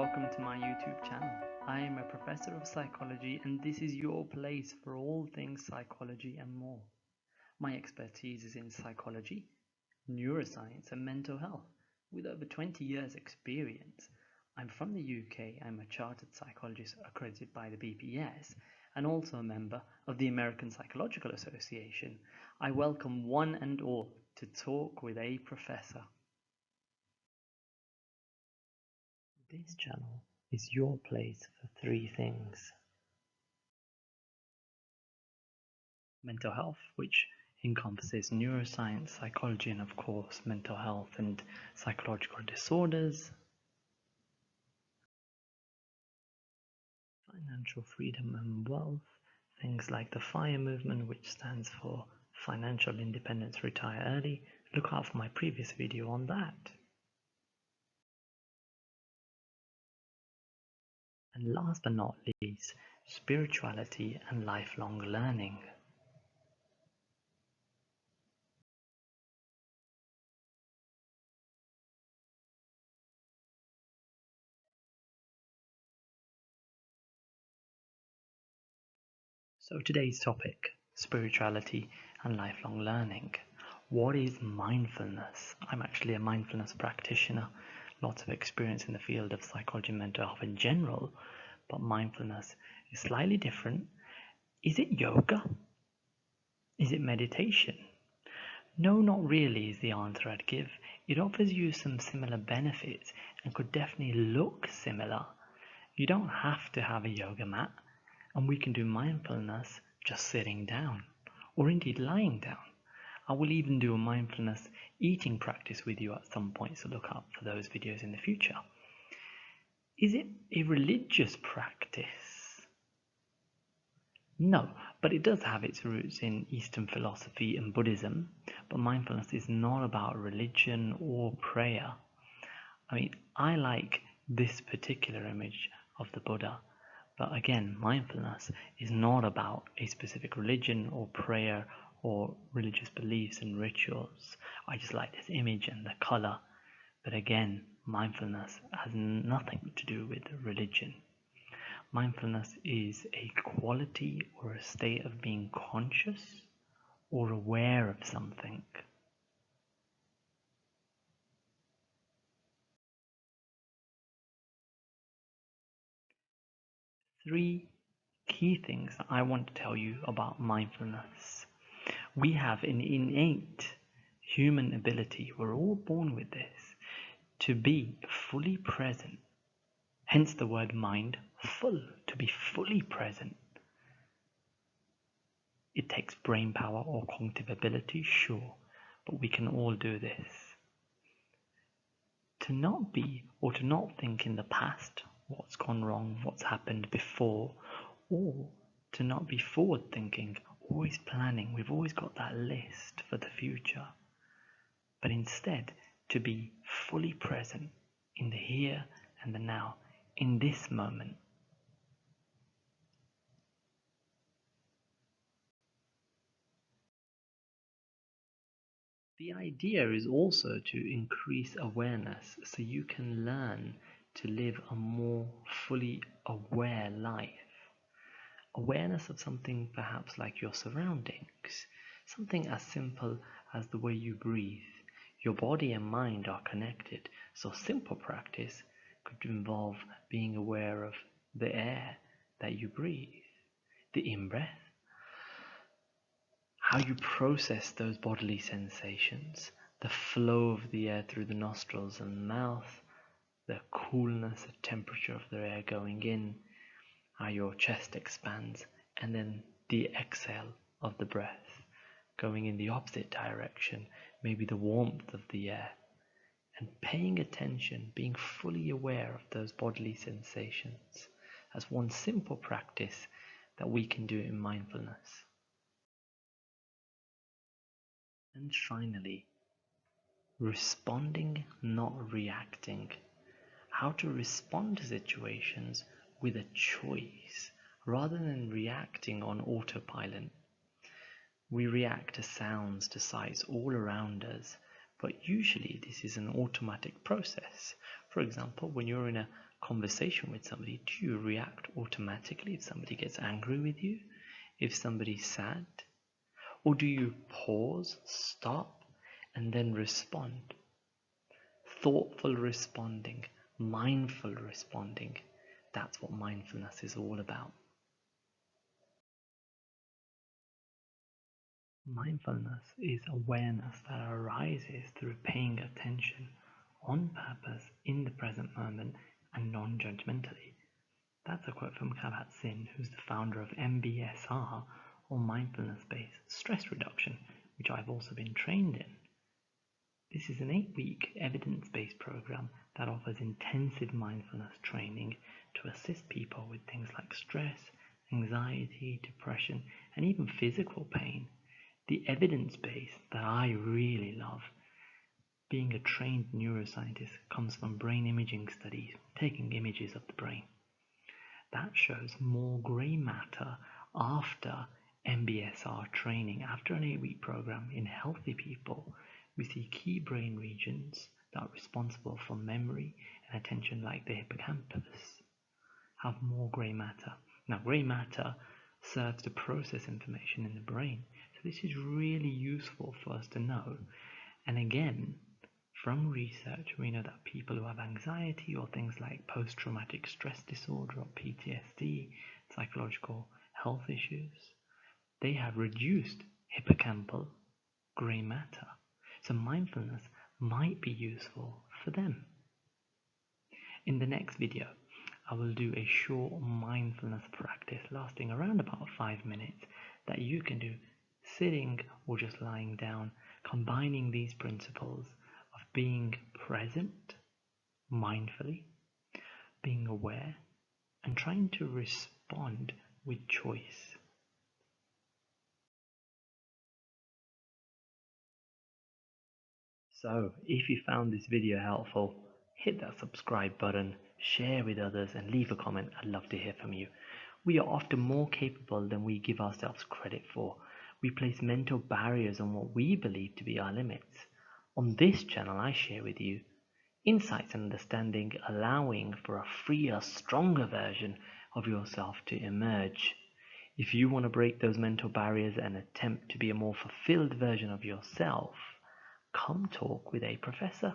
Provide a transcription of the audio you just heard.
welcome to my YouTube channel. I am a professor of psychology and this is your place for all things psychology and more. My expertise is in psychology, neuroscience and mental health. With over 20 years experience, I'm from the UK. I'm a chartered psychologist accredited by the BPS and also a member of the American Psychological Association. I welcome one and all to talk with a professor. This channel is your place for three things. Mental health, which encompasses neuroscience, psychology, and of course mental health and psychological disorders. Financial freedom and wealth, things like the FIRE movement, which stands for Financial Independence Retire Early. Look out for my previous video on that. And last but not least, spirituality and lifelong learning. So today's topic, spirituality and lifelong learning. What is mindfulness? I'm actually a mindfulness practitioner, lots of experience in the field of psychology and mental health in general, but mindfulness is slightly different. Is it yoga? Is it meditation? No, not really is the answer I'd give. It offers you some similar benefits and could definitely look similar. You don't have to have a yoga mat, and we can do mindfulness just sitting down, or indeed lying down. I will even do a mindfulness eating practice with you at some point, so look out for those videos in the future. Is it a religious practice? No, but it does have its roots in Eastern philosophy and Buddhism, but mindfulness is not about religion or prayer. I like this particular image of the Buddha. But again, mindfulness is not about a specific religion or prayer or religious beliefs and rituals. I just like this image and the color. But again, mindfulness has nothing to do with religion. Mindfulness is a quality or a state of being conscious or aware of something. Three key things that I want to tell you about mindfulness. We have an innate human ability, we're all born with this, to be fully present. Hence the word mind, full, to be fully present. It takes brain power or cognitive ability, sure, but we can all do this. To not be or to not think in the past, what's gone wrong, what's happened before, or to not be forward thinking, always planning, we've always got that list for the future, but instead to be fully present in the here and the now, in this moment. The idea is also to increase awareness so you can learn to live a more fully aware life. Awareness of something perhaps like your surroundings, something as simple as the way you breathe. Your body and mind are connected, so simple practice could involve being aware of the air that you breathe, the in-breath, how you process those bodily sensations, the flow of the air through the nostrils and mouth, the coolness, the temperature of the air going in, how your chest expands, and then the exhale of the breath going in the opposite direction, maybe the warmth of the air, and paying attention, being fully aware of those bodily sensations as one simple practice that we can do in mindfulness. And finally, responding, not reacting. How to respond to situations with a choice rather than reacting on autopilot. We react to sounds, to sights all around us, but usually this is an automatic process. For example, when you're in a conversation with somebody, do you react automatically if somebody gets angry with you, if somebody's sad? Or do you pause, stop, and then respond? Thoughtful responding, mindful responding. That's what mindfulness is all about. Mindfulness is awareness that arises through paying attention on purpose in the present moment and non-judgmentally. That's a quote from Kabat-Zinn, who's the founder of MBSR, or mindfulness-based stress reduction, which I've also been trained in. This is an 8-week evidence-based program that offers intensive mindfulness training to assist people with things like stress, anxiety, depression, and even physical pain. The evidence base that I really love, being a trained neuroscientist, comes from brain imaging studies, taking images of the brain. That shows more grey matter after MBSR training, after an 8-week program in healthy people. We see key brain regions that are responsible for memory and attention, like the hippocampus, have more grey matter. Now, grey matter serves to process information in the brain. So this is really useful for us to know. And again, from research, we know that people who have anxiety or things like post-traumatic stress disorder or PTSD, psychological health issues, they have reduced hippocampal grey matter. So mindfulness might be useful for them. In the next video, I will do a short mindfulness practice lasting around about 5 minutes that you can do sitting or just lying down, combining these principles of being present mindfully, being aware, and trying to respond with choice. So, if you found this video helpful, hit that subscribe button, share with others, and leave a comment. I'd love to hear from you. We are often more capable than we give ourselves credit for. We place mental barriers on what we believe to be our limits. On this channel, I share with you insights and understanding, allowing for a freer, stronger version of yourself to emerge. If you want to break those mental barriers and attempt to be a more fulfilled version of yourself, come talk with a professor.